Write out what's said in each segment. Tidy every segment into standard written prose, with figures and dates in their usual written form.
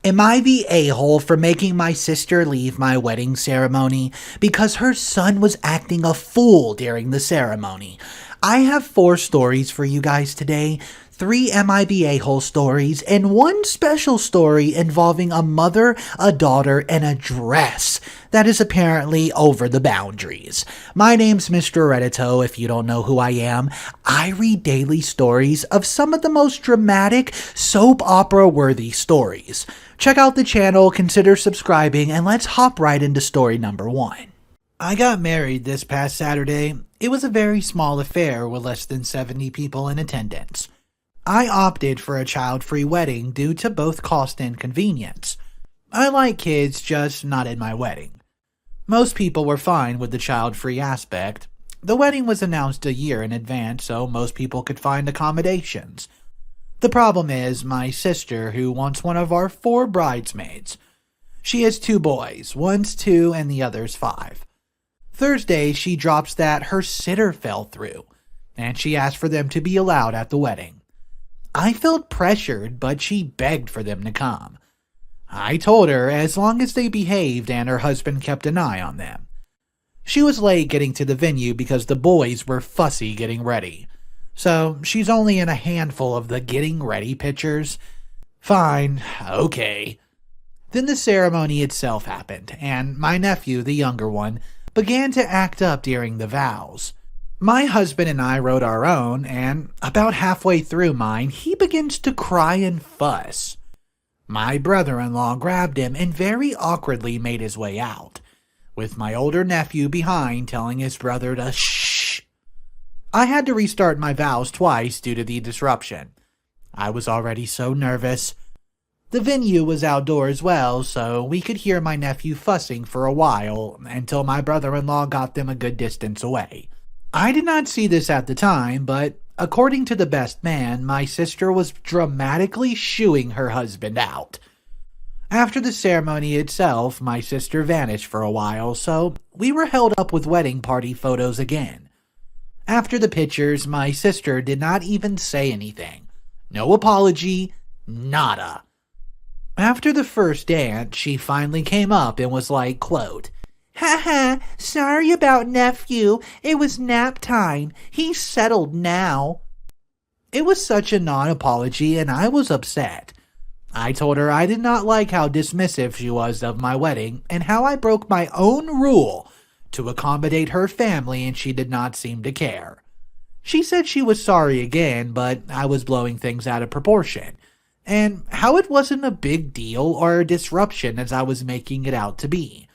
Am I the a-hole for making my sister leave my wedding ceremony because her son was acting a fool during the ceremony? I have 4 stories for you guys today. 3 Am I the a-hole stories, and 1 special story involving a mother, a daughter, and a dress that is apparently over the boundaries. My name's Mr. Reddito. If you don't know who I am, I read daily stories of some of the most dramatic, soap opera-worthy stories. Check out the channel, consider subscribing, and let's hop right into story number 1. I got married this past Saturday. It was a very small affair with less than 70 people in attendance. I opted for a child-free wedding due to both cost and convenience. I like kids, just not in my wedding. Most people were fine with the child-free aspect. The wedding was announced a year in advance, so most people could find accommodations. The problem is my sister, who wants one of our 4 bridesmaids. She has 2 boys, one's 2 and the other's 5. Thursday, she drops that her sitter fell through, and she asked for them to be allowed at the wedding. I felt pressured, but she begged for them to come. I told her as long as they behaved and her husband kept an eye on them. She was late getting to the venue because the boys were fussy getting ready. So she's only in a handful of the getting ready pictures. Fine, okay. Then the ceremony itself happened, and my nephew, the younger one, began to act up during the vows. My husband and I wrote our own, and about halfway through mine, he begins to cry and fuss. My brother-in-law grabbed him and very awkwardly made his way out, with my older nephew behind telling his brother to shh. I had to restart my vows twice due to the disruption. I was already so nervous. The venue was outdoor as well, so we could hear my nephew fussing for a while until my brother-in-law got them a good distance away. I did not see this at the time, but according to the best man, my sister was dramatically shooing her husband out. After the ceremony itself, my sister vanished for a while, so we were held up with wedding party photos again. After the pictures, my sister did not even say anything. No apology, nada. After the first dance, she finally came up and was like, quote, "Haha, sorry about nephew. It was nap time. He's settled now." It was such a non-apology and I was upset. I told her I did not like how dismissive she was of my wedding and how I broke my own rule to accommodate her family and she did not seem to care. She said she was sorry again, but I was blowing things out of proportion, and how it wasn't a big deal or a disruption as I was making it out to be.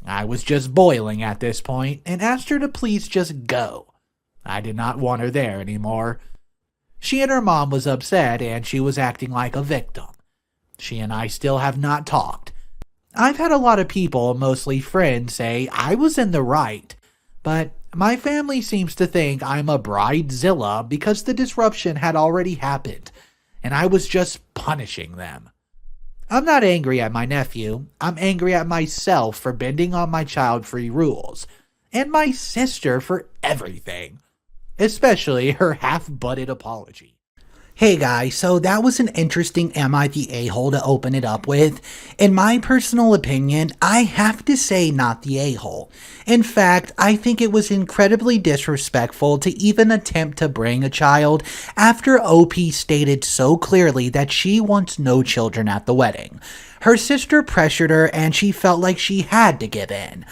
I was just boiling at this point and asked her to please just go. I did not want her there anymore. She and her mom was upset and she was acting like a victim. She and I still have not talked. I've had a lot of people, mostly friends, say I was in the right, but my family seems to think I'm a bridezilla because the disruption had already happened and I was just punishing them. I'm not angry at my nephew. I'm angry at myself for bending on my child-free rules, and my sister for everything, especially her half-butted apology. Hey guys, so that was an interesting Am I the a-hole to open it up with. In my personal opinion, I have to say not the a-hole. In fact, I think it was incredibly disrespectful to even attempt to bring a child after OP stated so clearly that she wants no children at the wedding. Her sister pressured her and she felt like she had to give in.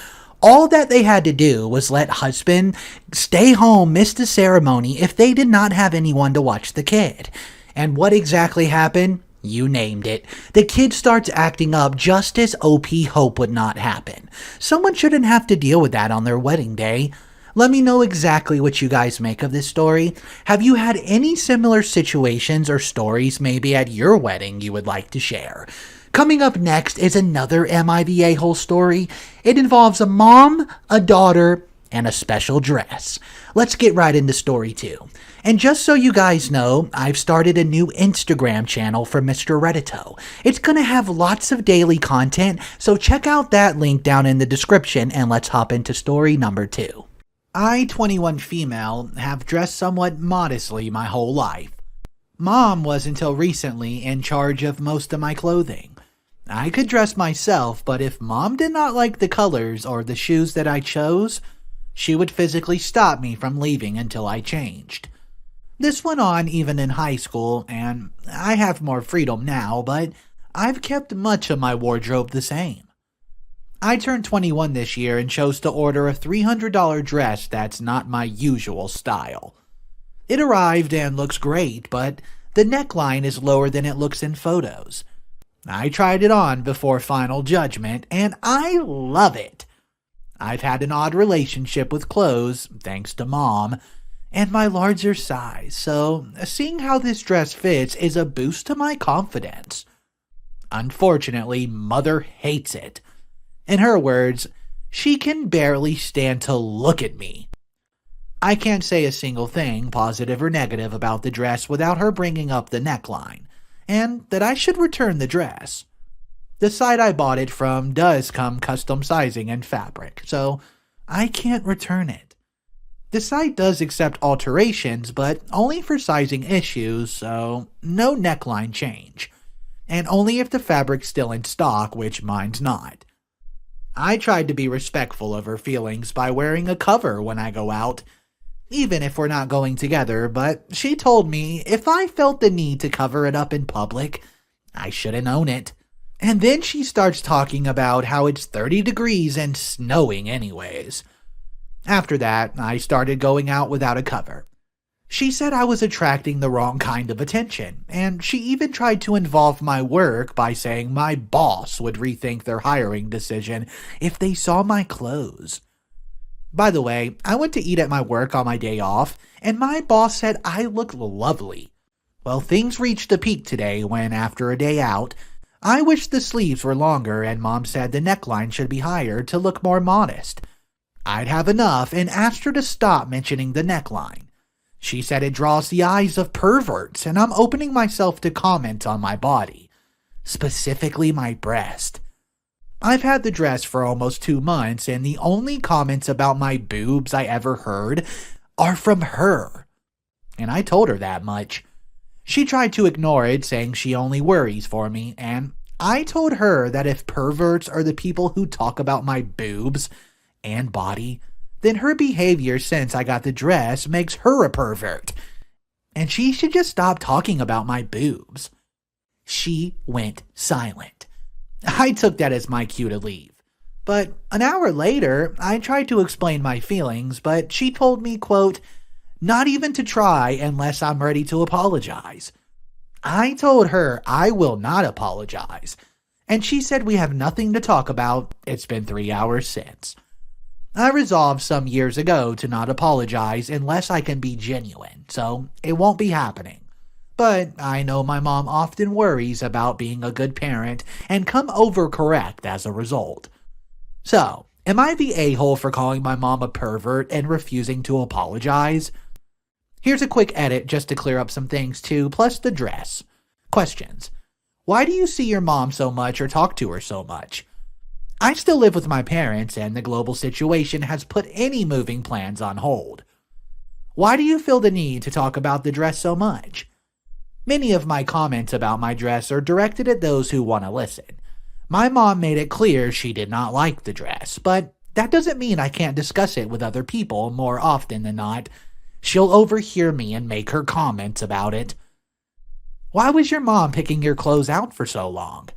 All that they had to do was let husband stay home, miss the ceremony if they did not have anyone to watch the kid. And what exactly happened? You named it. The kid starts acting up just as OP hoped would not happen. Someone shouldn't have to deal with that on their wedding day. Let me know exactly what you guys make of this story. Have you had any similar situations or stories maybe at your wedding you would like to share? Coming up next is another Am I the a-hole story. It involves a mom, a daughter, and a special dress. Let's get right into story 2. And just so you guys know, I've started a new Instagram channel for Mr. Reddito. It's going to have lots of daily content, so check out that link down in the description and let's hop into story number 2. I, 21 female, have dressed somewhat modestly my whole life. Mom was until recently in charge of most of my clothing. I could dress myself, but if Mom did not like the colors or the shoes that I chose, she would physically stop me from leaving until I changed. This went on even in high school, and I have more freedom now, but I've kept much of my wardrobe the same. I turned 21 this year and chose to order a $300 dress that's not my usual style. It arrived and looks great, but the neckline is lower than it looks in photos. I tried it on before final judgment, and I love it. I've had an odd relationship with clothes, thanks to Mom, and my larger size, so seeing how this dress fits is a boost to my confidence. Unfortunately, Mother hates it. In her words, she can barely stand to look at me. I can't say a single thing, positive or negative, about the dress without her bringing up the neckline, and that I should return the dress. The site I bought it from does come custom sizing and fabric, so I can't return it. The site does accept alterations, but only for sizing issues, so no neckline change, and only if the fabric's still in stock, which mine's not. I tried to be respectful of her feelings by wearing a cover when I go out, even if we're not going together, but she told me if I felt the need to cover it up in public, I shouldn't own it. And then she starts talking about how it's 30 degrees and snowing anyways. After that, I started going out without a cover. She said I was attracting the wrong kind of attention, and she even tried to involve my work by saying my boss would rethink their hiring decision if they saw my clothes. By the way, I went to eat at my work on my day off, and my boss said I look lovely. Well, things reached a peak today when, after a day out, I wished the sleeves were longer, and Mom said the neckline should be higher to look more modest. I'd have enough and asked her to stop mentioning the neckline. She said it draws the eyes of perverts, and I'm opening myself to comment on my body, specifically my breast. I've had the dress for almost 2 months, and the only comments about my boobs I ever heard are from her. And I told her that much. She tried to ignore it, saying she only worries for me, and I told her that if perverts are the people who talk about my boobs and body, then her behavior since I got the dress makes her a pervert, and she should just stop talking about my boobs. She went silent. I took that as my cue to leave. But an hour later, I tried to explain my feelings, but she told me, quote, not even to try unless I'm ready to apologize. I told her I will not apologize, and she said we have nothing to talk about. It's been 3 hours since. I resolved some years ago to not apologize unless I can be genuine, so it won't be happening. But I know my mom often worries about being a good parent and come overcorrect as a result. So, am I the a-hole for calling my mom a pervert and refusing to apologize? Here's a quick edit just to clear up some things too, plus the dress. Questions. Why do you see your mom so much or talk to her so much? I still live with my parents, and the global situation has put any moving plans on hold. Why do you feel the need to talk about the dress so much? Many of my comments about my dress are directed at those who want to listen. My mom made it clear she did not like the dress, but that doesn't mean I can't discuss it with other people more often than not. She'll overhear me and make her comments about it. Why was your mom picking your clothes out for so long?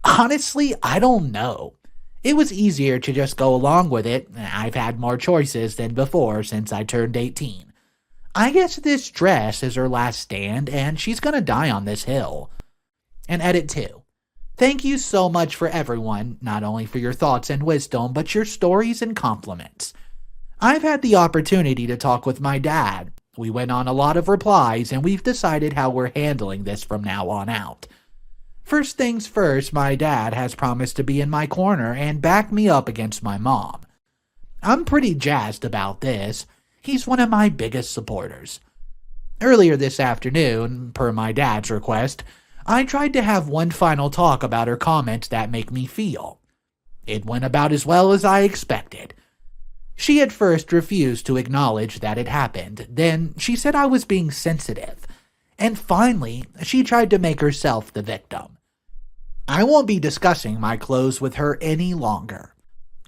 Honestly, I don't know. It was easier to just go along with it. I've had more choices than before since I turned 18. I guess this dress is her last stand, and she's gonna die on this hill. And edit 2. Thank you so much for everyone, not only for your thoughts and wisdom, but your stories and compliments. I've had the opportunity to talk with my dad. We went on a lot of replies, and we've decided how we're handling this from now on out. First things first, my dad has promised to be in my corner and back me up against my mom. I'm pretty jazzed about this. He's one of my biggest supporters. Earlier this afternoon, per my dad's request, I tried to have one final talk about her comments that make me feel. It went about as well as I expected. She at first refused to acknowledge that it happened. Then she said I was being sensitive. And finally, she tried to make herself the victim. I won't be discussing my clothes with her any longer.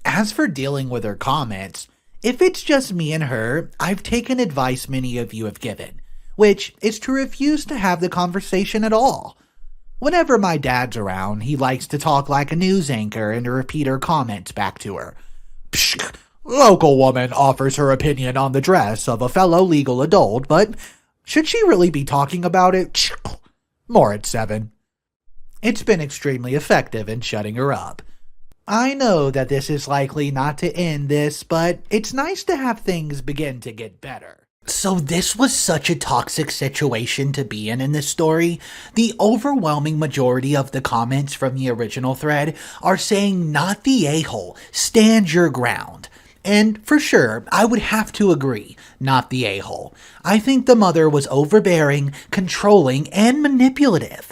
As for dealing with her comments, if it's just me and her, I've taken advice many of you have given, which is to refuse to have the conversation at all. Whenever my dad's around, he likes to talk like a news anchor and to repeat her comments back to her. Psh, local woman offers her opinion on the dress of a fellow legal adult, but should she really be talking about it? More at 7. It's been extremely effective in shutting her up. I know that this is likely not to end this, but it's nice to have things begin to get better. So this was such a toxic situation to be in this story. The overwhelming majority of the comments from the original thread are saying not the a-hole, stand your ground. And for sure, I would have to agree, not the a-hole. I think the mother was overbearing, controlling, and manipulative.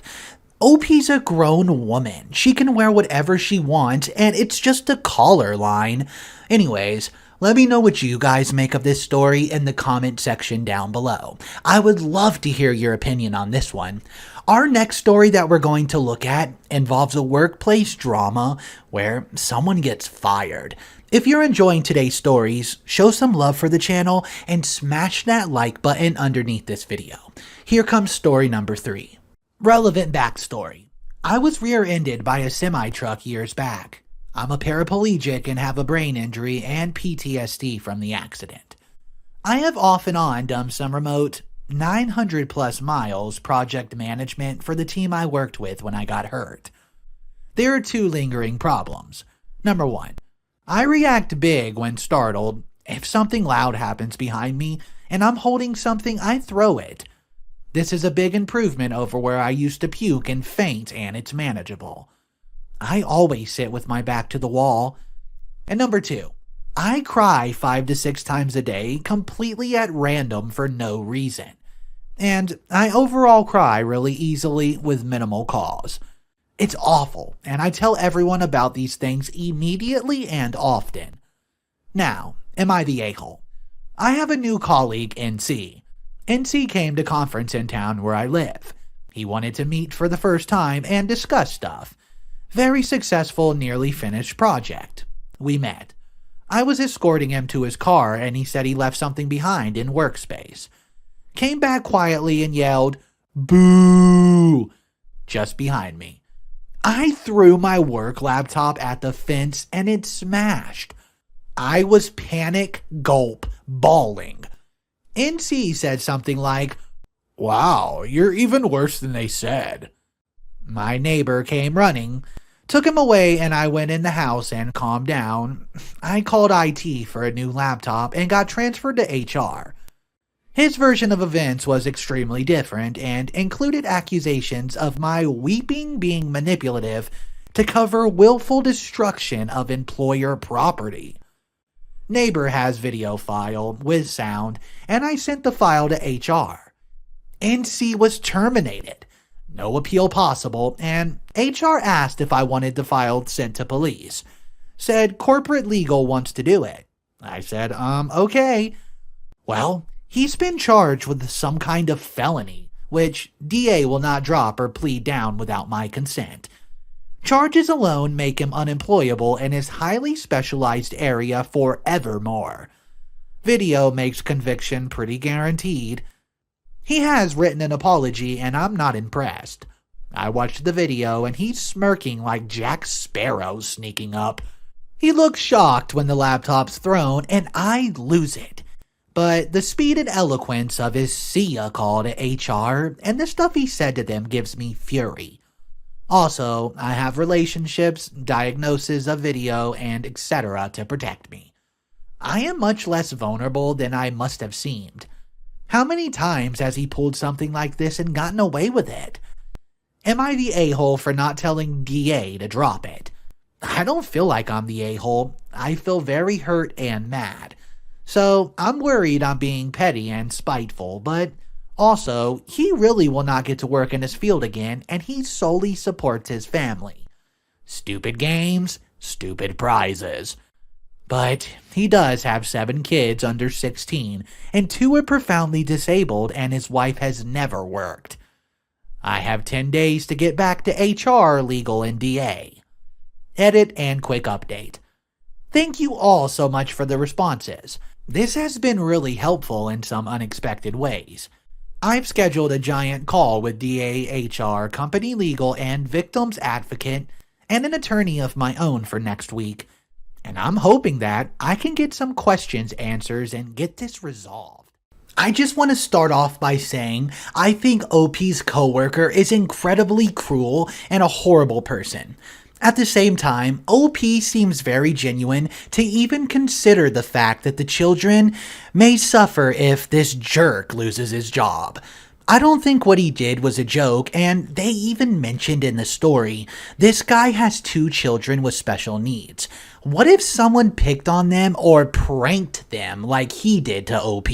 OP's a grown woman. She can wear whatever she wants, and it's just a collar line. Anyways, let me know what you guys make of this story in the comment section down below. I would love to hear your opinion on this one. Our next story that we're going to look at involves a workplace drama where someone gets fired. If you're enjoying today's stories, show some love for the channel and smash that like button underneath this video. Here comes story number 3. Relevant backstory. I was rear-ended by a semi-truck years back. I'm a paraplegic and have a brain injury and PTSD from the accident. I have off and on done some remote 900 plus miles project management for the team I worked with when I got hurt. There are 2 lingering problems. Number 1, I react big when startled. If something loud happens behind me and I'm holding something, I throw it. This is a big improvement over where I used to puke and faint, and it's manageable. I always sit with my back to the wall. And number 2, I cry 5 to 6 times a day, completely at random for no reason. And I overall cry really easily with minimal cause. It's awful, and I tell everyone about these things immediately and often. Now, am I the a-hole? I have a new colleague, NC. NC came to conference in town where I live. He wanted to meet for the first time and discuss stuff. Very successful, nearly finished project. We met. I was escorting him to his car and he said he left something behind in workspace. Came back quietly and yelled, "Boo!" just behind me. I threw my work laptop at the fence and it smashed. I was panic, gulp, bawling. NC said something like, "Wow, you're even worse than they said." My neighbor came running, took him away, and I went in the house and calmed down. I called IT for a new laptop and got transferred to HR. His version of events was extremely different and included accusations of my weeping being manipulative to cover willful destruction of employer property. Neighbor has video file with sound, and I sent the file to HR. NC was terminated. No appeal possible, and HR asked if I wanted the file sent to police. Said corporate legal wants to do it. I said, okay. Well, he's been charged with some kind of felony, which DA will not drop or plead down without my consent. Charges alone make him unemployable in his highly specialized area forevermore. Video makes conviction pretty guaranteed. He has written an apology and I'm not impressed. I watched the video and he's smirking like Jack Sparrow sneaking up. He looks shocked when the laptop's thrown and I lose it. But the speed and eloquence of his see ya call to HR and the stuff he said to them gives me fury. Also, I have relationships, diagnoses of video, and etc. to protect me. I am much less vulnerable than I must have seemed. How many times has he pulled something like this and gotten away with it? Am I the a-hole for not telling DA to drop it? I don't feel like I'm the a-hole. I feel very hurt and mad. So I'm worried I'm being petty and spiteful, but also, he really will not get to work in his field again, and he solely supports his family. Stupid games, stupid prizes. But he does have 7 kids under 16, and 2 are profoundly disabled, and his wife has never worked. I have 10 days to get back to HR, legal, and DA. Edit and quick update. Thank you all so much for the responses. This has been really helpful in some unexpected ways. I've scheduled a giant call with DA, HR, company legal, and victims advocate, and an attorney of my own for next week. And I'm hoping that I can get some questions answered and get this resolved. I just want to start off by saying I think OP's coworker is incredibly cruel and a horrible person. At the same time, OP seems very genuine to even consider the fact that the children may suffer if this jerk loses his job. I don't think what he did was a joke, and they even mentioned in the story, this guy has 2 children with special needs. What if someone picked on them or pranked them like he did to OP?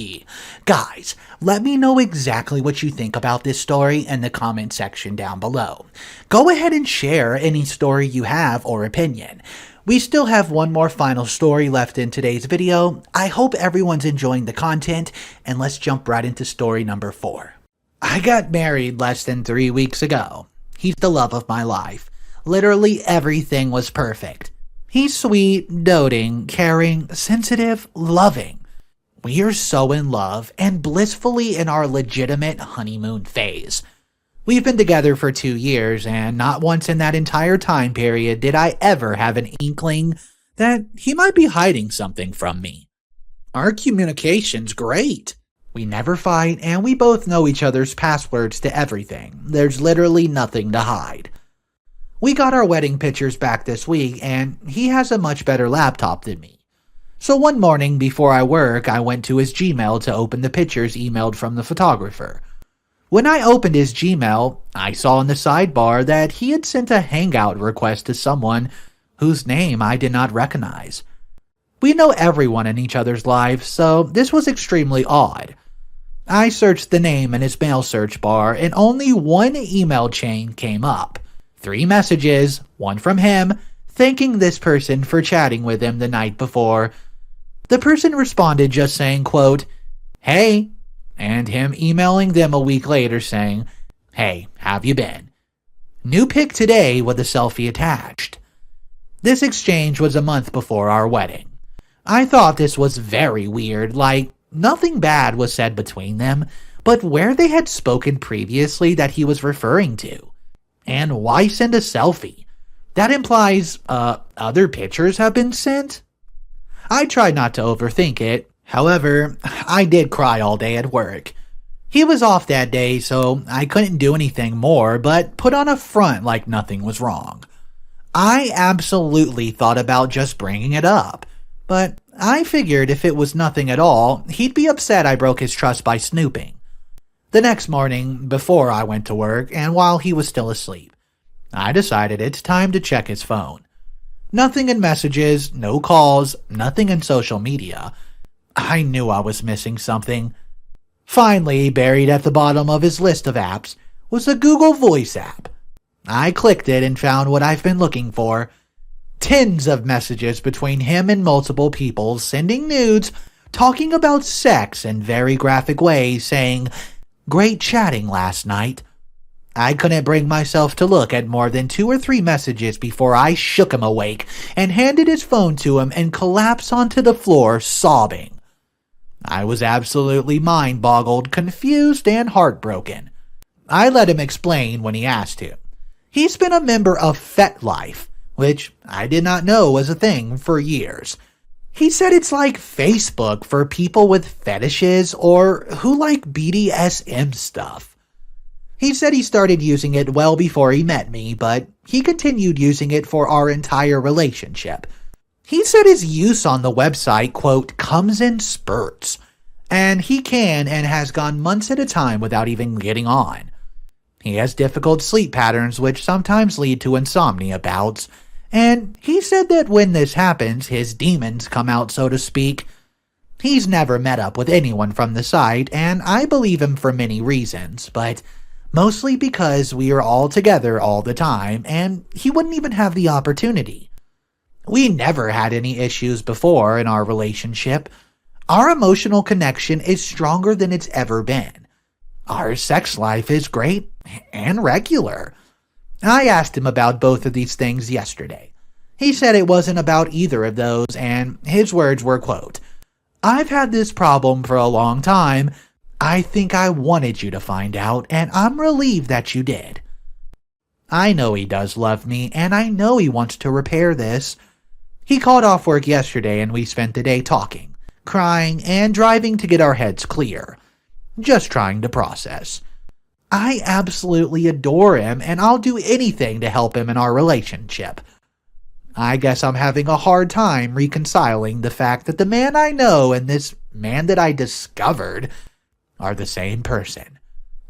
Guys, let me know exactly what you think about this story in the comment section down below. Go ahead and share any story you have or opinion. We still have one more final story left in today's video. I hope everyone's enjoying the content, and let's jump right into story number 4. I got married less than 3 weeks ago. He's the love of my life. Literally everything was perfect. He's sweet, doting, caring, sensitive, loving. We are so in love and blissfully in our legitimate honeymoon phase. We've been together for 2 years, and not once in that entire time period did I ever have an inkling that he might be hiding something from me. Our communication's great. We never fight, and we both know each other's passwords to everything. There's literally nothing to hide. We got our wedding pictures back this week, and he has a much better laptop than me. So one morning before I work, I went to his Gmail to open the pictures emailed from the photographer. When I opened his Gmail, I saw in the sidebar that he had sent a hangout request to someone whose name I did not recognize. We know everyone in each other's lives, so this was extremely odd. I searched the name in his mail search bar, and only one email chain came up. 3 messages, one from him, thanking this person for chatting with him the night before. The person responded just saying, quote, "Hey," and him emailing them a week later saying, "Hey, have you been? New pic today with a selfie attached." This exchange was a month before our wedding. I thought this was very weird, like nothing bad was said between them, but where they had spoken previously that he was referring to. And why send a selfie? That implies, other pictures have been sent? I tried not to overthink it. However, I did cry all day at work. He was off that day, so I couldn't do anything more but put on a front like nothing was wrong. I absolutely thought about just bringing it up, but I figured if it was nothing at all, he'd be upset I broke his trust by snooping. The next morning, before I went to work, and while he was still asleep, I decided it's time to check his phone. Nothing in messages, no calls, nothing in social media. I knew I was missing something. Finally, buried at the bottom of his list of apps was a Google Voice app. I clicked it and found what I've been looking for. Tens of messages between him and multiple people sending nudes, talking about sex in very graphic ways, saying, "Great chatting last night." I couldn't bring myself to look at more than 2 or 3 messages before I shook him awake and handed his phone to him and collapsed onto the floor sobbing. I was absolutely mind-boggled, confused, and heartbroken. I let him explain when he asked to. He's been a member of FetLife, which I did not know was a thing for years. He said it's like Facebook for people with fetishes or who like BDSM stuff. He said he started using it well before he met me, but he continued using it for our entire relationship. He said his use on the website, quote, comes in spurts, and he can and has gone months at a time without even getting on. He has difficult sleep patterns which sometimes lead to insomnia bouts, and he said that when this happens, his demons come out, so to speak. He's never met up with anyone from the site, and I believe him for many reasons, but mostly because we are all together all the time, and he wouldn't even have the opportunity. We never had any issues before in our relationship. Our emotional connection is stronger than it's ever been. Our sex life is great and regular. I asked him about both of these things yesterday. He said it wasn't about either of those, and his words were, quote, "I've had this problem for a long time. I think I wanted you to find out, and I'm relieved that you did." I know he does love me, and I know he wants to repair this. He called off work yesterday, and we spent the day talking, crying, and driving to get our heads clear. Just trying to process. I absolutely adore him, and I'll do anything to help him in our relationship. I guess I'm having a hard time reconciling the fact that the man I know and this man that I discovered are the same person.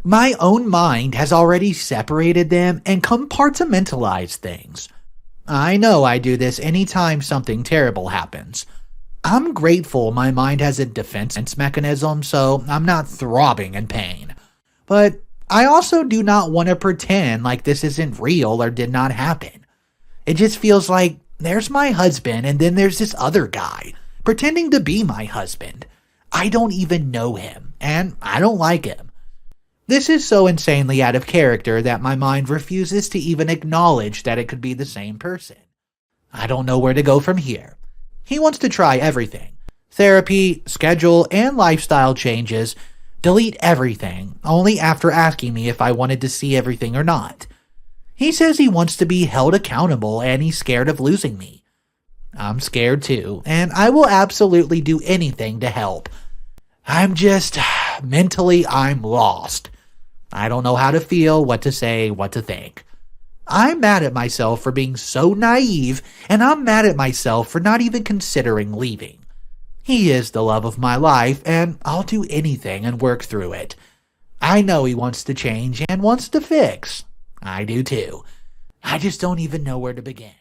My own mind has already separated them and compartmentalized things. I know I do this anytime something terrible happens. I'm grateful my mind has a defense mechanism, so I'm not throbbing in pain. But I also do not want to pretend like this isn't real or did not happen. It just feels like there's my husband and then there's this other guy pretending to be my husband. I don't even know him, and I don't like him. This is so insanely out of character that my mind refuses to even acknowledge that it could be the same person. I don't know where to go from here. He wants to try everything. Therapy, schedule, and lifestyle changes. Delete everything, only after asking me if I wanted to see everything or not. He says he wants to be held accountable and he's scared of losing me. I'm scared too, and I will absolutely do anything to help. Mentally, I'm lost. I don't know how to feel, what to say, what to think. I'm mad at myself for being so naive, and I'm mad at myself for not even considering leaving. He is the love of my life, and I'll do anything and work through it. I know he wants to change and wants to fix. I do too. I just don't even know where to begin.